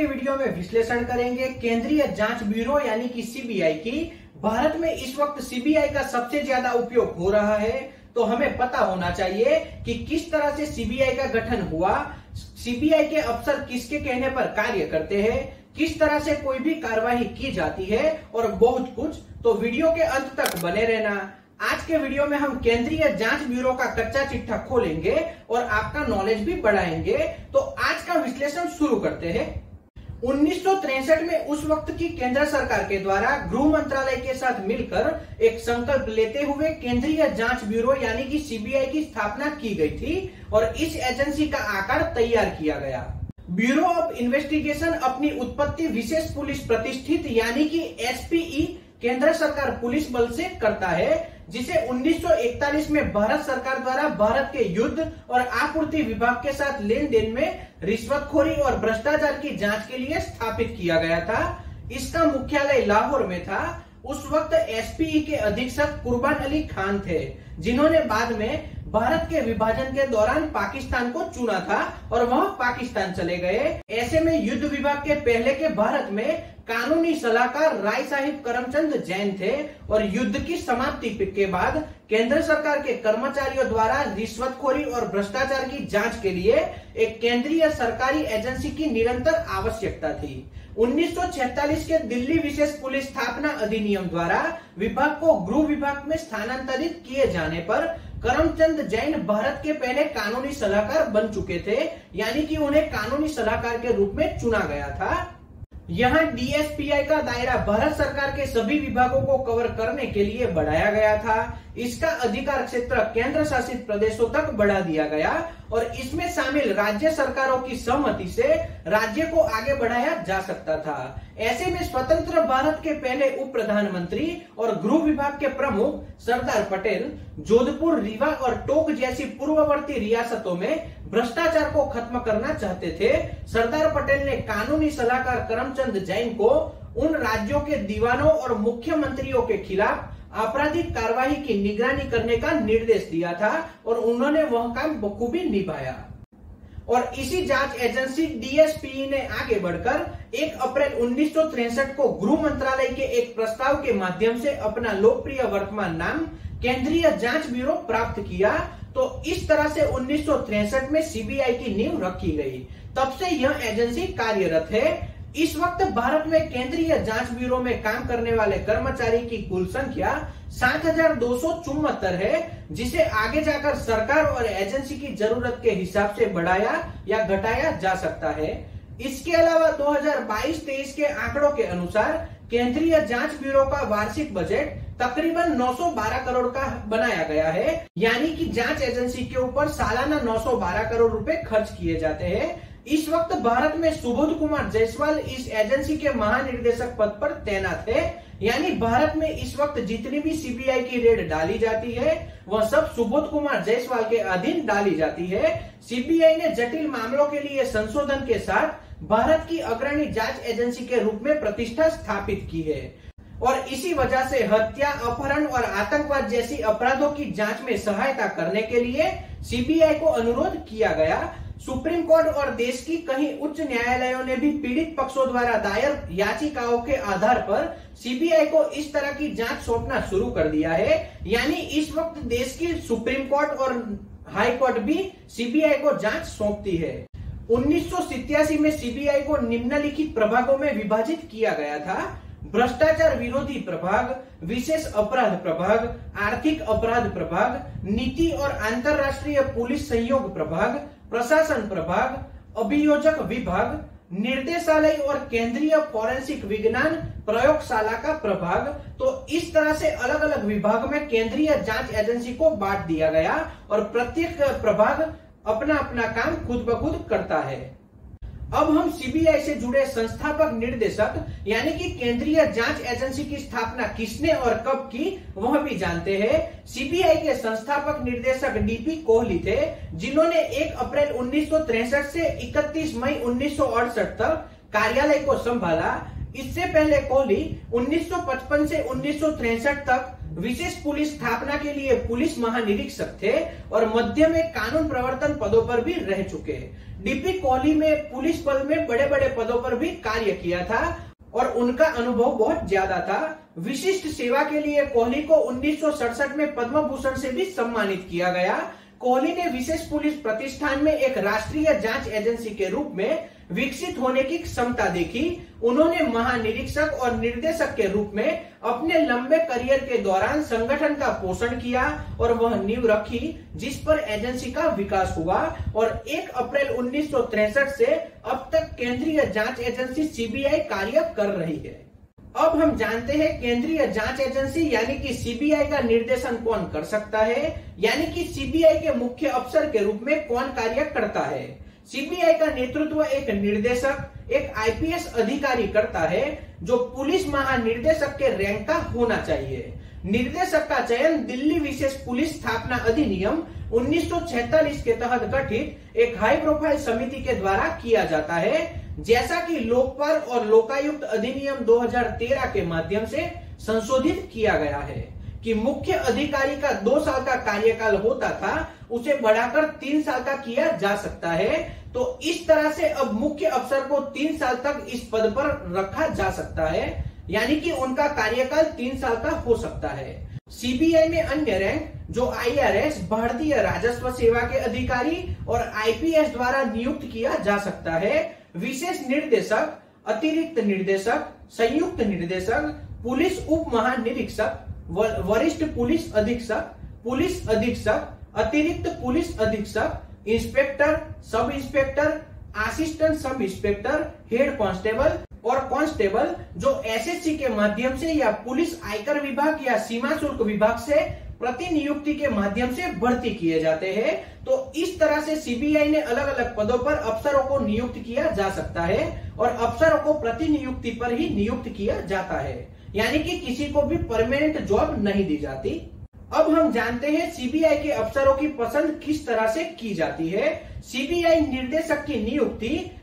के वीडियो में विश्लेषण करेंगे केंद्रीय जांच ब्यूरो यानी कि सीबीआई की। भारत में इस वक्त सीबीआई का सबसे ज्यादा उपयोग हो रहा है, तो हमें पता होना चाहिए कि किस तरह से सीबीआई का गठन हुआ, सीबीआई के अफसर किसके कहने पर कार्य करते हैं, किस तरह से कोई भी कार्रवाई की जाती है और बहुत कुछ। तो वीडियो के अंत तक बने रहना। आज के वीडियो में हम केंद्रीय जांच ब्यूरो का कच्चा चिट्ठा खोलेंगे और आपका नॉलेज भी बढ़ाएंगे। तो आज का विश्लेषण शुरू करते हैं। 1963 में उस वक्त की केंद्र सरकार के द्वारा गृह मंत्रालय के साथ मिलकर एक संकल्प लेते हुए केंद्रीय जांच ब्यूरो यानी कि सीबीआई की स्थापना की गई थी और इस एजेंसी का आकार तैयार किया गया। ब्यूरो ऑफ इन्वेस्टिगेशन अपनी उत्पत्ति विशेष पुलिस प्रतिष्ठित यानी कि एसपीई केंद्र सरकार पुलिस बल से करता है, जिसे 1941 में भारत सरकार द्वारा भारत के युद्ध और आपूर्ति विभाग के साथ लेन देन में रिश्वतखोरी और भ्रष्टाचार की जांच के लिए स्थापित किया गया था। इसका मुख्यालय लाहौर में था। उस वक्त एसपीई के अधीक्षक कुर्बान अली खान थे, जिन्होंने बाद में भारत के विभाजन के दौरान पाकिस्तान को चुना था और वह पाकिस्तान चले गए। ऐसे में युद्ध विभाग के पहले के भारत में कानूनी सलाहकार राय साहिब करमचंद जैन थे और युद्ध की समाप्ति के बाद केंद्र सरकार के कर्मचारियों द्वारा रिश्वतखोरी और भ्रष्टाचार की जांच के लिए एक केंद्रीय सरकारी एजेंसी की निरंतर आवश्यकता थी। 1946 के दिल्ली विशेष पुलिस स्थापना अधिनियम द्वारा विभाग को गृह विभाग में स्थानांतरित किए जाने पर करमचंद जैन भारत के पहले कानूनी सलाहकार बन चुके थे, यानी कि उन्हें कानूनी सलाहकार के रूप में चुना गया था। यहाँ डीएसपीआई का दायरा भारत सरकार के सभी विभागों को कवर करने के लिए बढ़ाया गया था। इसका अधिकार क्षेत्र केंद्र शासित प्रदेशों तक बढ़ा दिया गया और इसमें शामिल राज्य सरकारों की सहमति से राज्य को आगे बढ़ाया जा सकता था। ऐसे में स्वतंत्र भारत के पहले उप प्रधानमंत्री और गृह विभाग के प्रमुख सरदार पटेल जोधपुर, रीवा और टोंक जैसी पूर्ववर्ती रियासतों में भ्रष्टाचार को खत्म करना चाहते थे। सरदार पटेल ने कानूनी सलाहकार करमचंद जैन को उन राज्यों के दीवानों और मुख्यमंत्रियों के खिलाफ आपराधिक कार्रवाई की निगरानी करने का निर्देश दिया था और उन्होंने वह काम बखूबी निभाया। और इसी जांच एजेंसी डीएसपीई ने आगे बढ़कर 1 अप्रैल 1963 को गृह मंत्रालय के एक प्रस्ताव के माध्यम से अपना लोकप्रिय वर्तमान नाम केंद्रीय जांच ब्यूरो प्राप्त किया। तो इस तरह से 1963 में सीबीआई की नींव रखी गई। तब से यह एजेंसी कार्यरत है। इस वक्त भारत में केंद्रीय जांच ब्यूरो में काम करने वाले कर्मचारी की कुल संख्या 7,274 है, जिसे आगे जाकर सरकार और एजेंसी की जरूरत के हिसाब से बढ़ाया या घटाया जा सकता है। इसके अलावा 2022-23 के आंकड़ों के अनुसार केंद्रीय जांच ब्यूरो का वार्षिक बजट तकरीबन 912 करोड़ का बनाया गया है, यानी कि जांच एजेंसी के ऊपर सालाना 912 करोड़ रुपए खर्च किए जाते हैं। इस वक्त भारत में सुबोध कुमार जायसवाल इस एजेंसी के महानिर्देशक पद पर तैनात है, यानी भारत में इस वक्त जितनी भी सीबीआई की रेड डाली जाती है वह सब सुबोध कुमार जायसवाल के अधीन डाली जाती है। सीबीआई ने जटिल मामलों के लिए संशोधन के साथ भारत की अग्रणी जांच एजेंसी के रूप में प्रतिष्ठा स्थापित की है और इसी वजह से हत्या, अपहरण और आतंकवाद जैसी अपराधों की जांच में सहायता करने के लिए सीबीआई को अनुरोध किया गया। सुप्रीम कोर्ट और देश की कई उच्च न्यायालयों ने भी पीड़ित पक्षों द्वारा दायर याचिकाओं के आधार पर सीबीआई को इस तरह की जांच सौंपना शुरू कर दिया है, यानी इस वक्त देश की सुप्रीम कोर्ट और हाई कोर्ट भी सीबीआई को जांच सौंपती है। 1987 में सीबीआई को निम्नलिखित प्रभागों में विभाजित किया गया था: भ्रष्टाचार विरोधी प्रभाग, विशेष अपराध प्रभाग, आर्थिक अपराध प्रभाग, नीति और अंतर्राष्ट्रीय पुलिस सहयोग प्रभाग, प्रशासन प्रभाग, अभियोजक विभाग, निर्देशालय और केंद्रीय फॉरेंसिक विज्ञान प्रयोगशाला का प्रभाग। तो इस तरह से अलग अलग विभाग में केंद्रीय जांच एजेंसी को बांट दिया गया और प्रत्येक प्रभाग अपना अपना काम खुद ब खुद करता है। अब हम सीबीआई से जुड़े संस्थापक निर्देशक यानी कि केंद्रीय जांच एजेंसी की स्थापना किसने और कब की वह भी जानते हैं। सीबीआई के संस्थापक निर्देशक डीपी कोहली थे, जिन्होंने 1 अप्रैल 1963 से 31 मई 1968 तक कार्यालय को संभाला। इससे पहले कोहली 1955 से 1963 तक विशेष पुलिस स्थापना के लिए पुलिस महानिरीक्षक थे और मध्य में कानून प्रवर्तन पदों पर भी रह चुके। डीपी कोहली में पुलिस बल में बड़े बड़े पदों पर भी कार्य किया था और उनका अनुभव बहुत ज्यादा था। विशिष्ट सेवा के लिए कोहली को 1967 में पद्म भूषण से भी सम्मानित किया गया। कोहली ने विशेष पुलिस प्रतिष्ठान में एक राष्ट्रीय जांच एजेंसी के रूप में विकसित होने की क्षमता देखी। उन्होंने महानिरीक्षक और निर्देशक के रूप में अपने लंबे करियर के दौरान संगठन का पोषण किया और वह नींव रखी जिस पर एजेंसी का विकास हुआ और 1 अप्रैल 1963 से अब तक केंद्रीय जांच एजेंसी सीबीआई कार्य कर रही है। अब हम जानते हैं केंद्रीय जांच एजेंसी यानी कि सीबीआई का निर्देशन कौन कर सकता है, यानी कि सीबीआई के मुख्य अफसर के रूप में कौन कार्य करता है। सीबीआई का नेतृत्व एक निर्देशक, एक आईपीएस अधिकारी करता है जो पुलिस महानिर्देशक के रैंक का होना चाहिए। निर्देशक का चयन दिल्ली विशेष पुलिस स्थापना अधिनियम 1946 के तहत गठित एक हाई प्रोफाइल समिति के द्वारा किया जाता है, जैसा कि लोकपाल और लोकायुक्त अधिनियम 2013 के माध्यम से संशोधित किया गया है कि मुख्य अधिकारी का 2 साल का कार्यकाल होता था, उसे बढ़ाकर 3 साल का किया जा सकता है। तो इस तरह से अब मुख्य अफसर को 3 साल तक इस पद पर रखा जा सकता है, यानी कि उनका कार्यकाल 3 साल का हो सकता है। सीबीआई में अन्य रैंक जो आईआरएस, भारतीय राजस्व सेवा के अधिकारी और आईपीएस द्वारा नियुक्त किया जा सकता है। विशेष निर्देशक, अतिरिक्त निर्देशक, संयुक्त निर्देशक, पुलिस उप महानिरीक्षक, वरिष्ठ पुलिस अधीक्षक, अतिरिक्त पुलिस अधीक्षक, inspector, sub inspector, assistant sub inspector, head constable और कांस्टेबल जो एसएससी के माध्यम से या पुलिस आयकर विभाग या सीमा शुल्क विभाग से प्रतिनियुक्ति के माध्यम से भर्ती किए जाते हैं। तो इस तरह से सीबीआई ने अलग अलग पदों पर अफसरों को नियुक्त किया जा सकता है और अफसरों को प्रतिनियुक्ति पर ही नियुक्त किया जाता है, यानी कि किसी को भी परमानेंट जॉब नहीं दी जाती। अब हम जानते हैं सीबीआई के अफसरों की पसंद किस तरह से की जाती है। सीबीआई निर्देशक की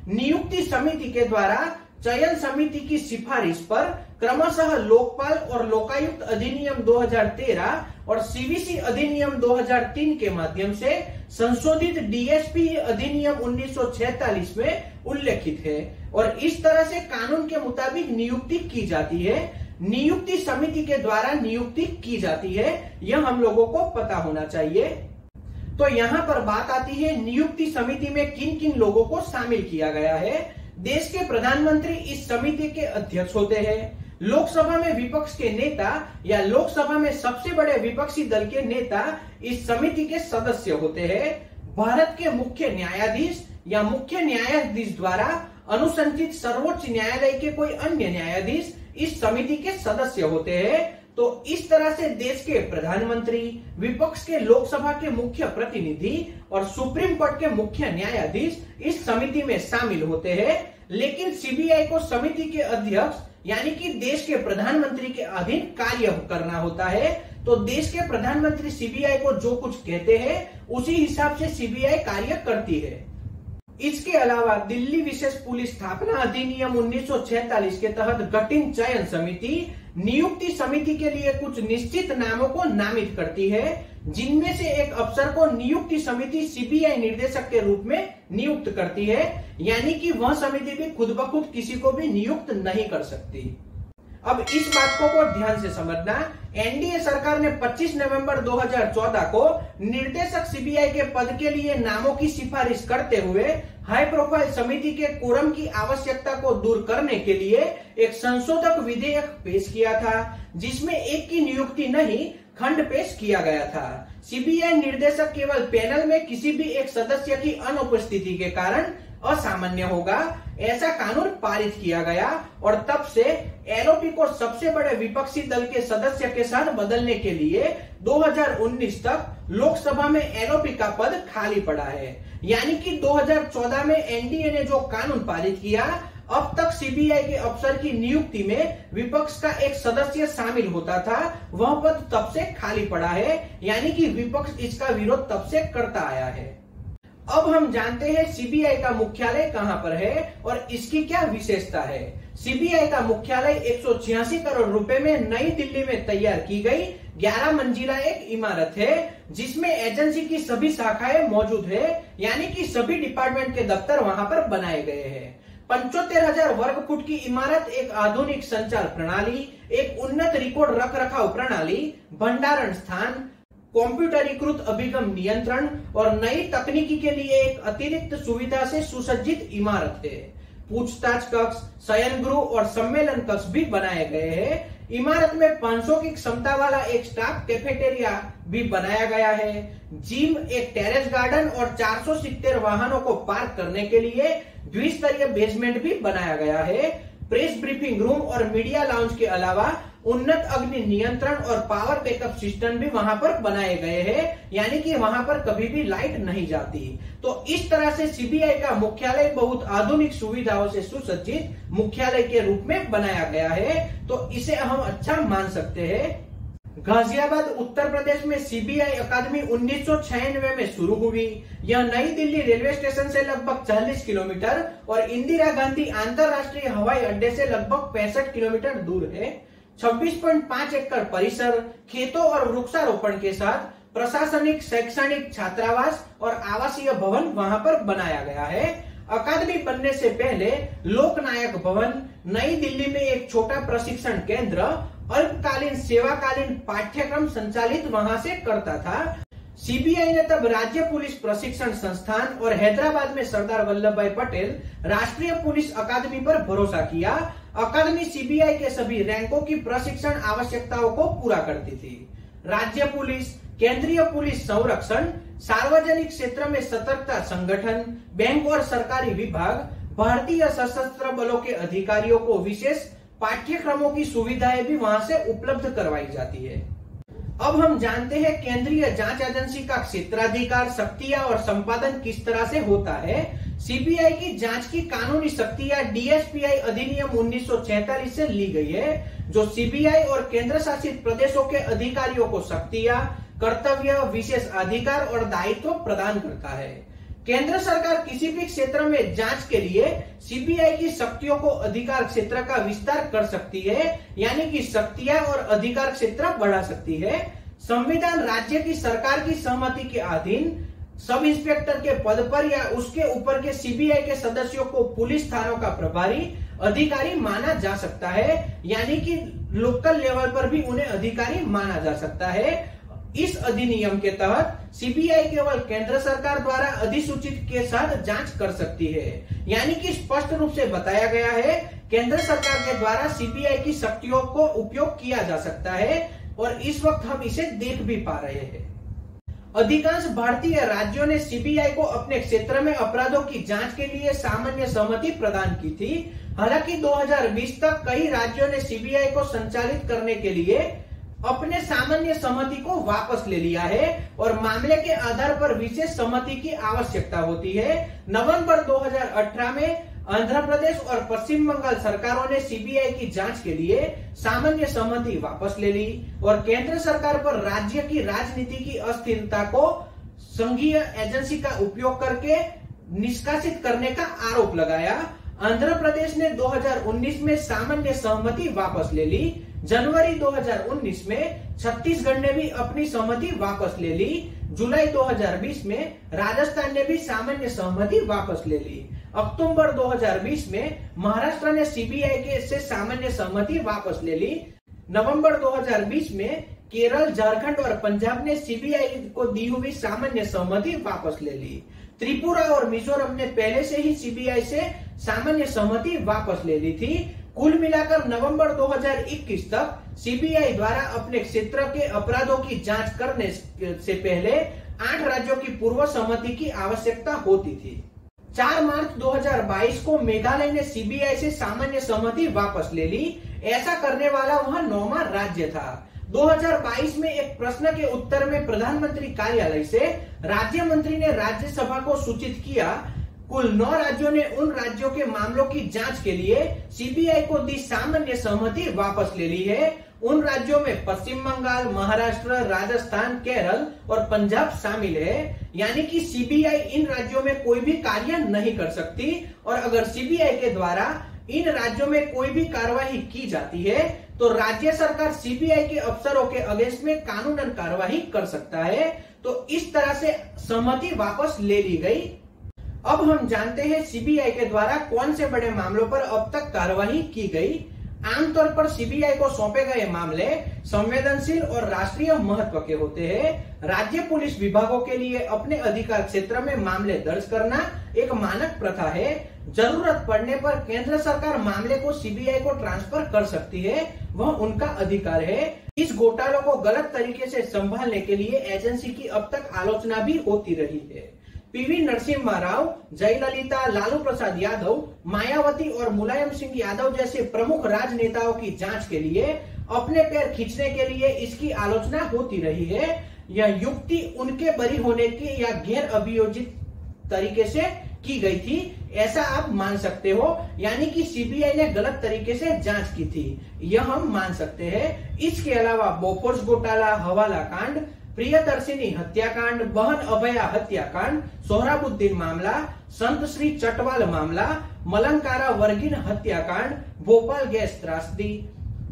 नियुक्ति समिति के द्वारा चयन समिति की सिफारिश पर क्रमशः लोकपाल और लोकायुक्त अधिनियम 2013 और सीवीसी अधिनियम 2003 के माध्यम से संशोधित डीएसपी अधिनियम 1946 में उल्लेखित है और इस तरह से कानून के मुताबिक नियुक्ति की जाती है। नियुक्ति समिति के द्वारा नियुक्ति की जाती है, यह हम लोगों को पता होना चाहिए। तो यहाँ पर बात आती है नियुक्ति समिति में किन किन लोगों को शामिल किया गया है। देश के प्रधानमंत्री इस समिति के अध्यक्ष होते हैं। लोकसभा में विपक्ष के नेता या लोकसभा में सबसे बड़े विपक्षी दल के नेता इस समिति के सदस्य होते हैं। भारत के मुख्य न्यायाधीश या मुख्य न्यायाधीश द्वारा अनुशंसित सर्वोच्च न्यायालय के कोई अन्य न्यायाधीश इस समिति के सदस्य होते हैं। तो इस तरह से देश के प्रधानमंत्री, विपक्ष के लोकसभा के मुख्य प्रतिनिधि और सुप्रीम कोर्ट के मुख्य न्यायाधीश इस समिति में शामिल होते हैं। लेकिन सीबीआई को समिति के अध्यक्ष यानी कि देश के प्रधानमंत्री के अधीन कार्य करना होता है। तो देश के प्रधानमंत्री सीबीआई को जो कुछ कहते हैं उसी हिसाब से सीबीआई कार्य करती है। इसके अलावा दिल्ली विशेष पुलिस स्थापना अधिनियम 1946 के तहत गठित चयन समिति नियुक्ति समिति के लिए कुछ निश्चित नामों को नामित करती है, जिनमें से एक अफसर को नियुक्ति समिति सीबीआई निर्देशक के रूप में नियुक्त करती है, यानी कि वह समिति भी खुद ब खुद किसी को भी नियुक्त नहीं कर सकती। अब इस बात को ध्यान से समझना, एनडीए सरकार ने 25 नवंबर 2014 को निर्देशक सीबीआई के पद के लिए नामों की सिफारिश करते हुए हाई प्रोफाइल समिति के कोरम की आवश्यकता को दूर करने के लिए एक संशोधक विधेयक पेश किया था, जिसमें एक की नियुक्ति नहीं खंड पेश किया गया था। सीबीआई निर्देशक केवल पैनल में किसी भी एक सदस्य की अनुपस्थिति के कारण असामान्य होगा, ऐसा कानून पारित किया गया और तब से एलओपी को सबसे बड़े विपक्षी दल के सदस्य के साथ बदलने के लिए 2019 तक लोकसभा में एलओपी का पद खाली पड़ा है। यानी कि 2014 में एनडीए ने जो कानून पारित किया, अब तक सीबीआई के अफसर की नियुक्ति में विपक्ष का एक सदस्य शामिल होता था, वह पद तब से खाली पड़ा है, यानी कि विपक्ष इसका विरोध तब से करता आया है। अब हम जानते हैं सीबीआई का मुख्यालय कहां पर है और इसकी क्या विशेषता है। सीबीआई का मुख्यालय 186 करोड़ रुपए में नई दिल्ली में तैयार की गई 11 मंजिला एक इमारत है जिसमें एजेंसी की सभी शाखाएं मौजूद है, यानी कि सभी डिपार्टमेंट के दफ्तर वहां पर बनाए गए हैं। 75,000 वर्ग फुट की इमारत एक आधुनिक संचार प्रणाली, एक उन्नत रिकॉर्ड रख रखाव प्रणाली, भंडारण स्थान, कंप्यूटरीकृत अभिगम नियंत्रण और नई तकनीकी के लिए एक अतिरिक्त सुविधा से सुसज्जित इमारत है। पूछताछ कक्ष, शयन गृह और सम्मेलन कक्ष भी बनाए गए हैं। इमारत में 500 की क्षमता वाला एक स्टाफ कैफेटेरिया भी बनाया गया है। जिम, एक टेरेस गार्डन और 470 वाहनों को पार्क करने के लिए द्विस्तरीय बेसमेंट भी बनाया गया है। प्रेस ब्रीफिंग रूम और मीडिया लाउंज के अलावा उन्नत अग्नि नियंत्रण और पावर बैकअप सिस्टम भी वहां पर बनाए गए हैं, यानी कि वहां पर कभी भी लाइट नहीं जाती। तो इस तरह से सीबीआई का मुख्यालय बहुत आधुनिक सुविधाओं से सुसज्जित मुख्यालय के रूप में बनाया गया है, तो इसे हम अच्छा मान सकते हैं। गाजियाबाद उत्तर प्रदेश में सीबीआई अकादमी 1996 में शुरू हुई। यह नई दिल्ली रेलवे स्टेशन से लगभग 40 किलोमीटर और इंदिरा गांधी अंतर्राष्ट्रीय हवाई अड्डे से लगभग 65 किलोमीटर दूर है। 26.5 एकड़ परिसर, खेतों और वृक्षारोपण के साथ प्रशासनिक, शैक्षणिक, छात्रावास और आवासीय भवन वहां पर बनाया गया है। अकादमी बनने से पहले लोकनायक भवन नई दिल्ली में एक छोटा प्रशिक्षण केंद्र, अल्पकालीन सेवाकालीन पाठ्यक्रम संचालित वहां से करता था। सीबीआई ने तब राज्य पुलिस प्रशिक्षण संस्थान और हैदराबाद में सरदार वल्लभ भाई पटेल राष्ट्रीय पुलिस अकादमी पर भरोसा किया। अकादमी सीबीआई के सभी रैंकों की प्रशिक्षण आवश्यकताओं को पूरा करती थी। राज्य पुलिस, केंद्रीय पुलिस संरक्षण, सार्वजनिक क्षेत्र में सतर्कता संगठन, बैंक और सरकारी विभाग, भारतीय सशस्त्र बलों के अधिकारियों को विशेष पाठ्यक्रमों की सुविधाएं भी वहां से उपलब्ध करवाई जाती है। अब हम जानते हैं केंद्रीय जांच एजेंसी का क्षेत्राधिकार, शक्तियां और संपादन किस तरह से होता है। सीबीआई की जांच की कानूनी शक्तियां डीएसपीआई अधिनियम 1946 से ली गई है, जो सीबीआई और केंद्र शासित प्रदेशों के अधिकारियों को शक्तियां, कर्तव्य, विशेष अधिकार और दायित्व प्रदान करता है। केंद्र सरकार किसी भी क्षेत्र में जांच के लिए सीबीआई की शक्तियों को अधिकार क्षेत्र का विस्तार कर सकती है, यानी कि शक्तियां और अधिकार क्षेत्र बढ़ा सकती है। संविधान राज्य की सरकार की सहमति के अधीन सब इंस्पेक्टर के पद पर या उसके ऊपर के सीबीआई के सदस्यों को पुलिस थानों का प्रभारी अधिकारी माना जा सकता है, यानी कि लोकल लेवल पर भी उन्हें अधिकारी माना जा सकता है। इस अधिनियम के तहत सीबीआई केवल केंद्र सरकार द्वारा अधिसूचित के साथ जांच कर सकती है, यानी कि स्पष्ट रूप से बताया गया है केंद्र सरकार के द्वारा सीबीआई की शक्तियों को उपयोग किया जा सकता है और इस वक्त हम इसे देख भी पा रहे हैं। अधिकांश भारतीय राज्यों ने सीबीआई को अपने क्षेत्र में अपराधों की जांच के लिए सामान्य सहमति प्रदान की थी। हालांकि 2020 तक कई राज्यों ने सीबीआई को संचालित करने के लिए अपने सामान्य सहमति को वापस ले लिया है और मामले के आधार पर विशेष सहमति की आवश्यकता होती है। नवंबर 2018 में आंध्र प्रदेश और पश्चिम बंगाल सरकारों ने सीबीआई की जांच के लिए सामान्य सहमति वापस ले ली और केंद्र सरकार पर राज्य की राजनीति की अस्थिरता को संघीय एजेंसी का उपयोग करके निष्कासित करने का आरोप लगाया। आंध्र प्रदेश ने 2019 में सामान्य सहमति वापस ले ली। जनवरी 2019 में छत्तीसगढ़ ने भी अपनी सहमति वापस ले ली। जुलाई 2020 में राजस्थान ने भी सामान्य सहमति वापस ले ली। अक्टूबर 2020 में महाराष्ट्र ने सीबीआई के से सामान्य सहमति वापस ले ली। नवंबर 2020 में केरल, झारखंड और पंजाब ने सीबीआई को दी हुई सामान्य सहमति वापस ले ली। त्रिपुरा और मिजोरम ने पहले से ही सीबीआई से सामान्य सहमति वापस ले ली थी। कुल मिलाकर नवंबर 2021 तक सीबीआई द्वारा अपने क्षेत्र के अपराधों की जांच करने से पहले 8 राज्यों की पूर्व सहमति की आवश्यकता होती थी। 4 मार्च 2022 को मेघालय ने सीबीआई से सामान्य सहमति वापस ले ली। ऐसा करने वाला वह 9वां राज्य था। 2022 में एक प्रश्न के उत्तर में प्रधानमंत्री कार्यालय से राज्य मंत्री ने राज्यसभा को सूचित किया कुल 9 राज्यों ने उन राज्यों के मामलों की जांच के लिए सीबीआई को दी सामान्य सहमति वापस ले ली है। उन राज्यों में पश्चिम बंगाल, महाराष्ट्र, राजस्थान, केरल और पंजाब शामिल है, यानी कि सीबीआई इन राज्यों में कोई भी कार्य नहीं कर सकती और अगर सीबीआई के द्वारा इन राज्यों में कोई भी कार्रवाई की जाती है तो राज्य सरकार सीबीआई के अफसरों के अगेंस्ट में कानूनन कार्रवाई कर सकता है। तो इस तरह से सहमति वापस ले ली गई। अब हम जानते हैं सीबीआई के द्वारा कौन से बड़े मामलों पर अब तक कार्रवाई की गई। आमतौर पर सीबीआई को सौंपे गए मामले संवेदनशील और राष्ट्रीय महत्व के होते हैं। राज्य पुलिस विभागों के लिए अपने अधिकार क्षेत्र में मामले दर्ज करना एक मानक प्रथा है। जरूरत पड़ने पर केंद्र सरकार मामले को सीबीआई को ट्रांसफर कर सकती है, वह उनका अधिकार है। इस घोटालों को गलत तरीके से संभालने के लिए एजेंसी की अब तक आलोचना भी होती रही है। पीवी नरसिम्हा राव, जयललिता, लालू प्रसाद यादव, मायावती और मुलायम सिंह यादव जैसे प्रमुख राजनेताओं की जांच के लिए अपने पैर खींचने के लिए इसकी आलोचना होती रही है। यह युक्ति उनके बरी होने की या गैर अभियोजित तरीके से की गई थी, ऐसा आप मान सकते हो। यानी कि सीबीआई ने गलत तरीके से जांच की थी, यह हम मान सकते हैं। इसके अलावा बोफोर्स घोटाला, हवाला कांड, प्रियदर्शिनी हत्याकांड, बहन अभया हत्याकांड, सोहराबुद्दीन मामला, संत श्री चटवाल मामला, मलंकारा वर्गीन हत्याकांड, भोपाल गैस त्रासदी,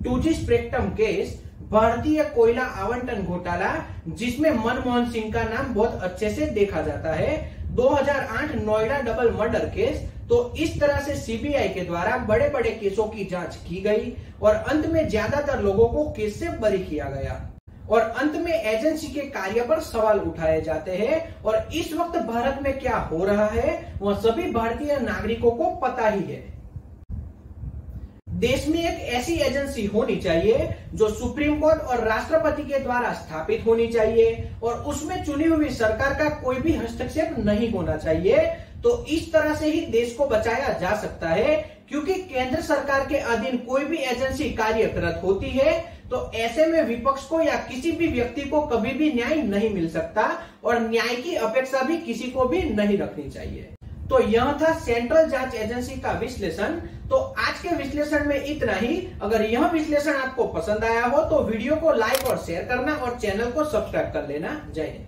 2G स्पेक्ट्रम केस, भारतीय कोयला आवंटन घोटाला जिसमें मनमोहन सिंह का नाम बहुत अच्छे से देखा जाता है, 2008 नोएडा डबल मर्डर केस। तो इस तरह से सीबीआई के द्वारा बड़े बड़े केसों की जांच की गई और अंत में ज्यादातर लोगों को केस से बरी किया गया और अंत में एजेंसी के कार्य पर सवाल उठाए जाते हैं। और इस वक्त भारत में क्या हो रहा है वह सभी भारतीय नागरिकों को पता ही है। देश में एक ऐसी एजेंसी होनी चाहिए जो सुप्रीम कोर्ट और राष्ट्रपति के द्वारा स्थापित होनी चाहिए और उसमें चुनी हुई सरकार का कोई भी हस्तक्षेप नहीं होना चाहिए। तो इस तरह से ही देश को बचाया जा सकता है, क्योंकि केंद्र सरकार के अधीन कोई भी एजेंसी कार्यरत होती है तो ऐसे में विपक्ष को या किसी भी व्यक्ति को कभी भी न्याय नहीं मिल सकता और न्याय की अपेक्षा भी किसी को भी नहीं रखनी चाहिए। तो यह था सेंट्रल जांच एजेंसी का विश्लेषण। तो आज के विश्लेषण में इतना ही। अगर यह विश्लेषण आपको पसंद आया हो तो वीडियो को लाइक और शेयर करना और चैनल को सब्सक्राइब कर लेना। जय हिंद।